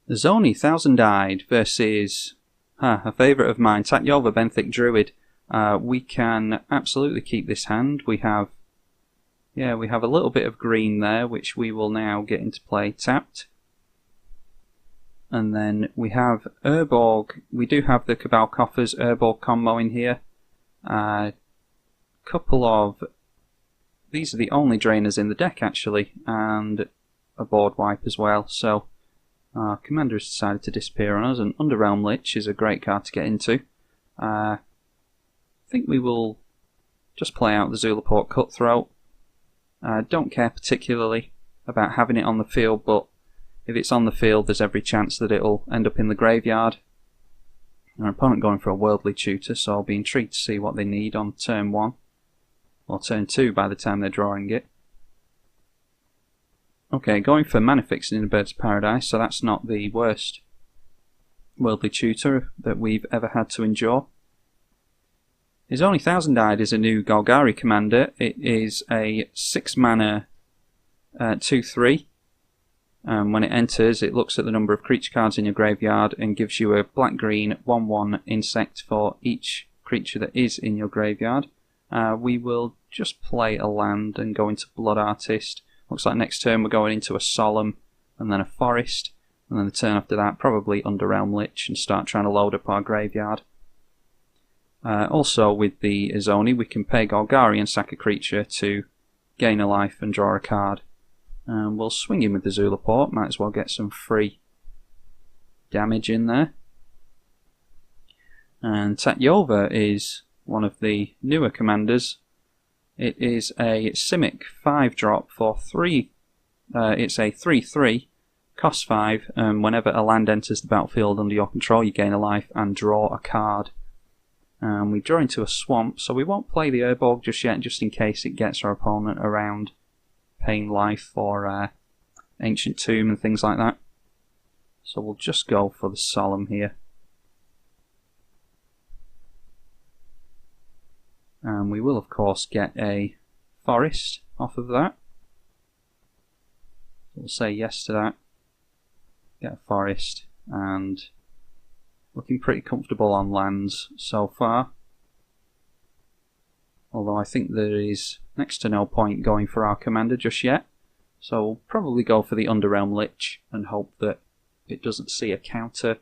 Izoni Thousand-Eyed versus a favourite of mine, Tatyova, Benthic, Druid. We can absolutely keep this hand. We have a little bit of green there, which we will now get into play tapped. And then we have Urborg. We do have the Cabal Coffers Urborg combo in here. These are the only drainers in the deck actually, and a board wipe as well. So our commander has decided to disappear on us, and Underrealm Lich is a great card to get into. I think we will just play out the Zulaport Cutthroat. Don't care particularly about having it on the field, but if it's on the field there's every chance that it'll end up in the graveyard. Our opponent going for a Worldly Tutor, so I'll be intrigued to see what they need on turn 1. Or turn 2 by the time they're drawing it. Okay, going for Mana Fixing in the Birds of Paradise, so that's not the worst Worldly Tutor that we've ever had to endure. Izoni Thousand-Eyed is a new Golgari commander. It is a 6 mana 2/3. When it enters, it looks at the number of creature cards in your graveyard and gives you a black-green 1/1 insect for each creature that is in your graveyard. We will just play a land and go into Blood Artist. Looks like next turn we're going into a Solemn and then a Forest, and then the turn after that probably Underrealm Lich and start trying to load up our graveyard. Also with the Izoni we can pay Golgari and sack a creature to gain a life and draw a card. We'll swing in with the Zulaport, might as well get some free damage in there. And Tatyova is one of the newer commanders. It is a Simic 5-drop for 3. It's a 3/3, costs 5, and whenever a land enters the battlefield under your control you gain a life and draw a card. We draw into a swamp, so we won't play the Urborg just yet, just in case it gets our opponent around paying life for Ancient Tomb and things like that. So we'll just go for the Solemn here. And we will of course get a Forest off of that. We'll say yes to that. Get a Forest, and looking pretty comfortable on lands so far. Although I think there is next to no point going for our commander just yet. So we'll probably go for the Underrealm Lich and hope that it doesn't see a counter.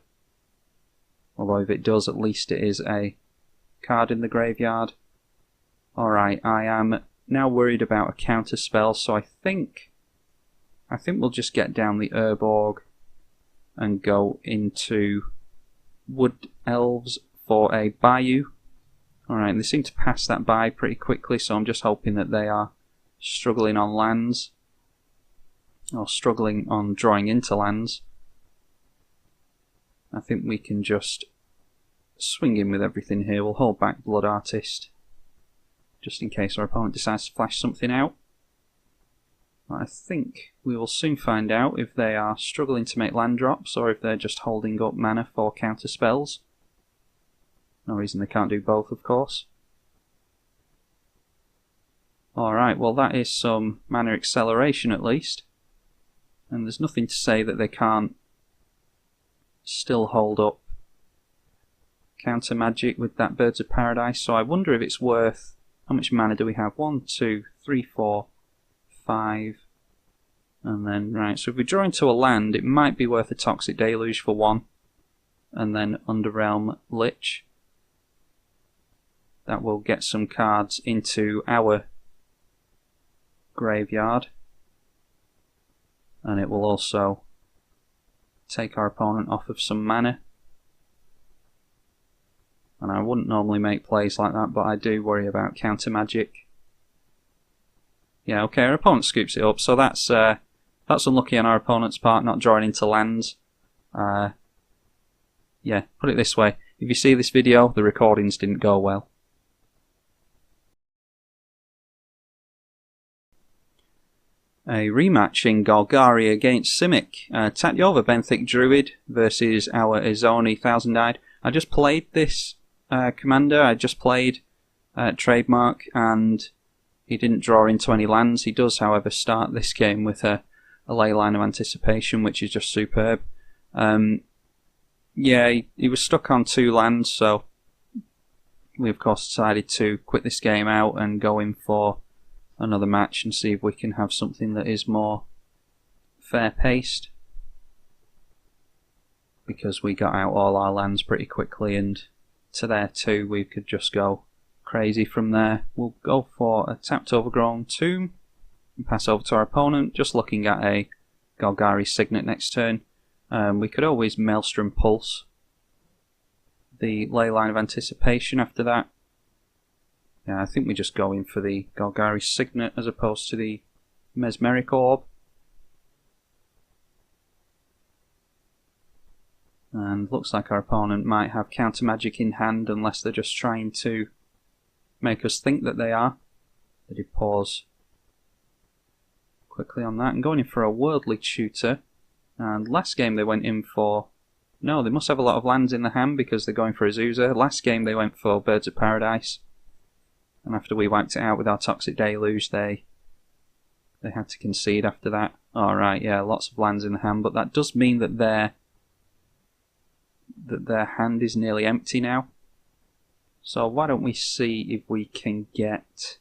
Although if it does, at least it is a card in the graveyard. Alright, I am now worried about a counter spell, so I think we'll just get down the Urborg and go into Wood Elves for a Bayou. Alright, they seem to pass that by pretty quickly, so I'm just hoping that they are struggling on lands, or struggling on drawing into lands. I think we can just swing in with everything here. We'll hold back Blood Artist, just in case our opponent decides to flash something out. I think we will soon find out if they are struggling to make land drops or if they're just holding up mana for counter spells. No reason they can't do both, of course. Alright, well that is some mana acceleration at least. And there's nothing to say that they can't still hold up counter magic with that Birds of Paradise, so I wonder if it's worth... How much mana do we have? 1, 2, 3, 4, 5, and then, right, so if we draw into a land, it might be worth a Toxic Deluge for 1, and then Underrealm Lich. That will get some cards into our graveyard, and it will also take our opponent off of some mana. And I wouldn't normally make plays like that, but I do worry about counter magic. Yeah, okay, our opponent scoops it up, so that's unlucky on our opponent's part, not drawing into lands. Yeah, put it this way, if you see this video, the recordings didn't go well. A rematch in Golgari against Simic. Tatyova, Benthic, Druid versus our Izoni Thousand-Eyed. I just played this commander, I just played Trademark, and he didn't draw into any lands. He does, however, start this game with a Leyline of Anticipation, which is just superb. Yeah, he was stuck on 2 lands, so we of course decided to quit this game out and go in for another match and see if we can have something that is more fair paced, because we got out all our lands pretty quickly, and to there too we could just go crazy from there. We'll go for a tapped overgrown tomb and pass over to our opponent, just looking at a Golgari Signet next turn. We could always Maelstrom Pulse the Leyline of Anticipation after that. Yeah, I think we just go in for the Golgari Signet as opposed to the Mesmeric Orb. And looks like our opponent might have counter magic in hand, unless they're just trying to make us think that they are. They did pause quickly on that, and going in for a Worldly Tutor. And last game they went in for... No, they must have a lot of lands in the hand because they're going for Azusa. Last game they went for Birds of Paradise. And after we wiped it out with our Toxic Deluge, they had to concede after that. Alright, yeah, lots of lands in the hand, but that does mean that their hand is nearly empty now. So why don't we see if we can get...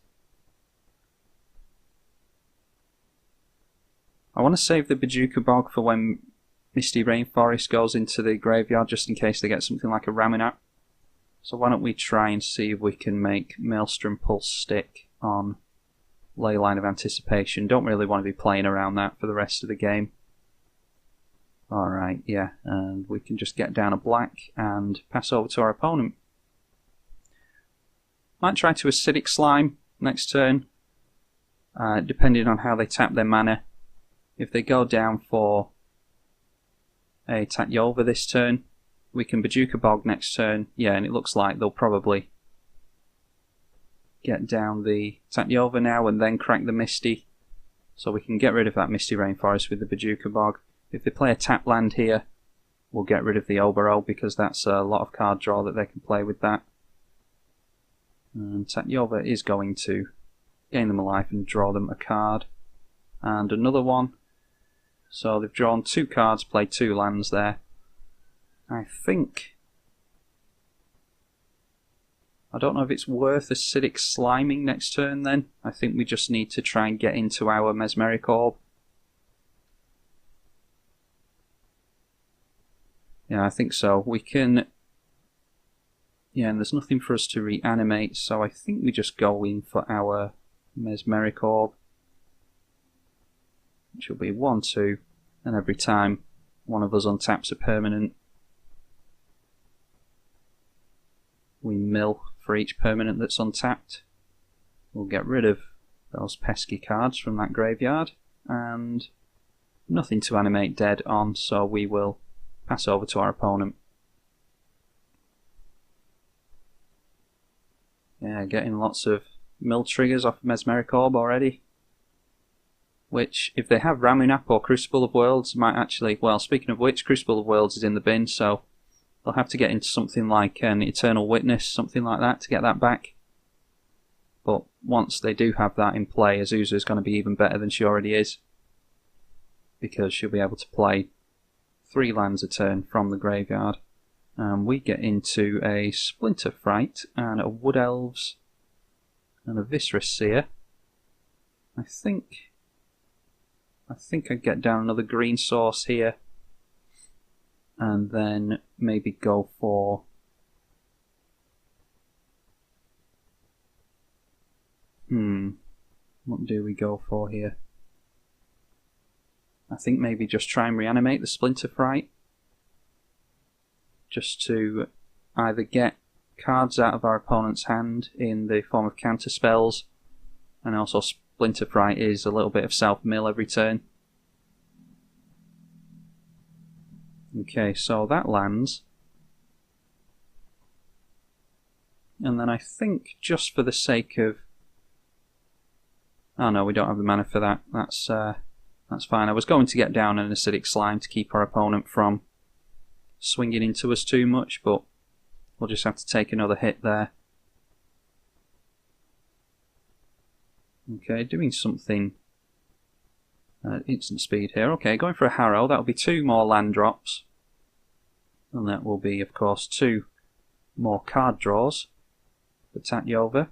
I want to save the Bojuka Bog for when Misty Rainforest goes into the graveyard, just in case they get something like a Ramunap. So why don't we try and see if we can make Maelstrom Pulse stick on Leyline of Anticipation. Don't really want to be playing around that for the rest of the game. Alright, yeah, and we can just get down a black and pass over to our opponent. Might try to Acidic Slime next turn, depending on how they tap their mana. If they go down for a Tatyova this turn, we can Bojuka Bog next turn. Yeah, and it looks like they'll probably get down the Tatyova now and then crack the Misty. So we can get rid of that Misty Rainforest with the Bojuka Bog. If they play a tap land here, we'll get rid of the Obero, because that's a lot of card draw that they can play with that. And Tatyova is going to gain them a life and draw them a card. And another one. So they've drawn 2 cards, played 2 lands there. I don't know if it's worth Acidic Sliming next turn then. I think we just need to try and get into our Mesmeric Orb. Yeah, I think so. We can... Yeah, and there's nothing for us to reanimate, so I think we just go in for our Mesmeric Orb, which will be 1-2, and every time one of us untaps a permanent, we mill for each permanent that's untapped. We'll get rid of those pesky cards from that graveyard, and nothing to animate dead on, so we will pass over to our opponent. Yeah, getting lots of mill triggers off Mesmeric Orb already. Which, if they have Ramunap or Crucible of Worlds, might actually... Well, speaking of which, Crucible of Worlds is in the bin, so they'll have to get into something like an Eternal Witness, something like that, to get that back. But once they do have that in play, Azusa is going to be even better than she already is, because she'll be able to play 3 lands a turn from the graveyard. We get into a Splinter Fright and a Wood Elves and a Viscera Seer. I think I'd get down another green source here, and then maybe go for... What do we go for here? I think maybe just try and reanimate the Splinter Fright, just to either get cards out of our opponent's hand in the form of counter spells, and also Splinter Fright is a little bit of self-mill every turn. Okay, so that lands. And then I think, just for the sake of... Oh no, we don't have the mana for that. That's fine. I was going to get down an Acidic Slime to keep our opponent from swinging into us too much, but we'll just have to take another hit there. Okay, doing something instant speed here. Okay, going for a Harrow. That'll be 2 more land drops. And that will be, of course, 2 more card draws for Tatyova.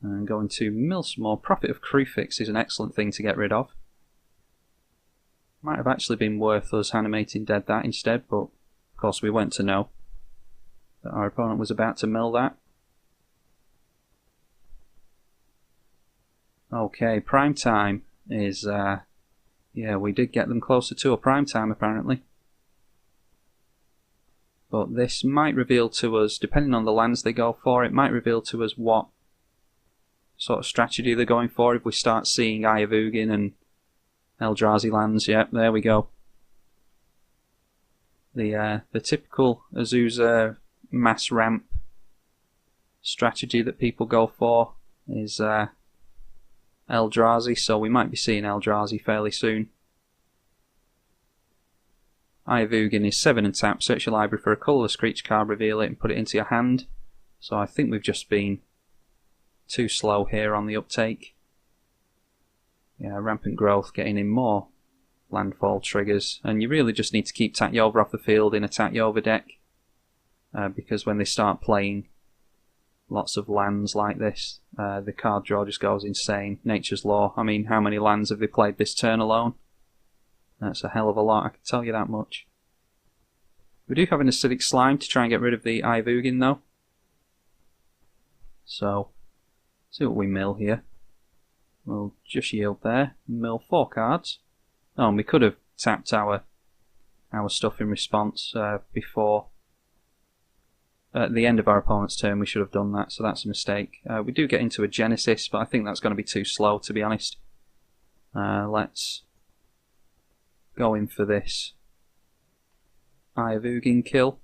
And going to mill some more. Prophet of Kruphix is an excellent thing to get rid of. Might have actually been worth us animating dead that instead, but of course we went to know that our opponent was about to mill that. Okay, prime time is, yeah, we did get them closer to a prime time apparently. But this might reveal to us, depending on the lands they go for, it might reveal to us what sort of strategy they're going for if we start seeing Eye of Ugin and Eldrazi lands. Yep, there we go. The typical Azusa mass ramp strategy that people go for is Eldrazi, so we might be seeing Eldrazi fairly soon. Eye of Ugin is 7 and tap, search your library for a colourless creature card, reveal it and put it into your hand. So I think we've just been too slow here on the uptake. Yeah, rampant growth, getting in more landfall triggers, and you really just need to keep Tatyova off the field in a Tatyova deck, because when they start playing lots of lands like this, the card draw just goes insane. Nature's Law, I mean, how many lands have they played this turn alone? That's a hell of a lot, I can tell you that much. We do have an Acidic Slime to try and get rid of the Eye of Ugin though. So, see what we mill here. We'll just yield there, mill 4 cards. Oh, and we could have tapped our stuff in response before. At the end of our opponent's turn we should have done that, so that's a mistake. We do get into a Genesis, but I think that's going to be too slow to be honest. Let's go in for this Eye of Ugin kill.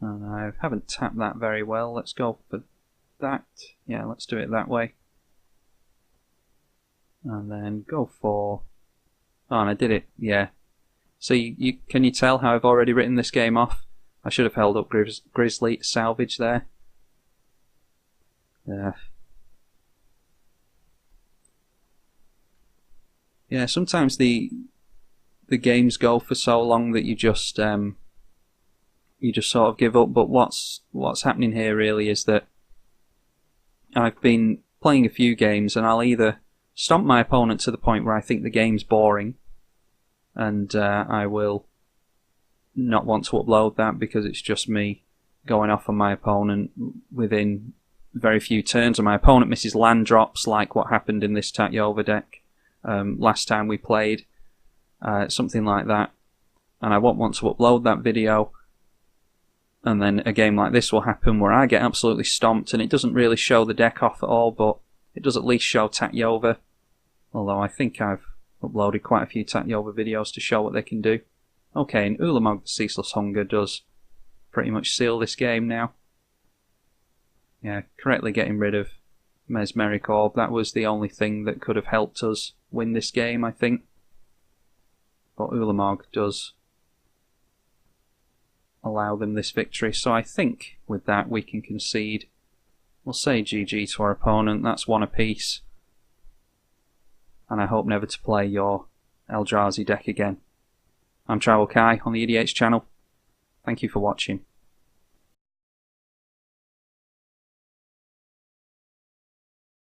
And I haven't tapped that very well. Let's go for that. Yeah, let's do it that way. And then go for... Oh, and I did it, yeah. So can you tell how I've already written this game off? I should have held up Grizzly salvage there. Yeah, sometimes the games go for so long that you just sort of give up. But what's happening here really is that I've been playing a few games and I'll either stomp my opponent to the point where I think the game's boring, and I will not want to upload that because it's just me going off on my opponent within very few turns, and my opponent misses land drops like what happened in this Tatyova deck last time we played, something like that, and I won't want to upload that video. And then a game like this will happen where I get absolutely stomped and it doesn't really show the deck off at all, but it does at least show Tatyova. Although I think I've uploaded quite a few Tatyova videos to show what they can do. Okay, and Ulamog the Ceaseless Hunger does pretty much seal this game now. Yeah, correctly getting rid of Mesmeric Orb. That was the only thing that could have helped us win this game, I think. But Ulamog does allow them this victory, so I think with that we can concede. We'll say GG to our opponent. That's 1 apiece, and I hope never to play your Eldrazi deck again. I'm Tribalkai on the EDH channel. Thank you for watching.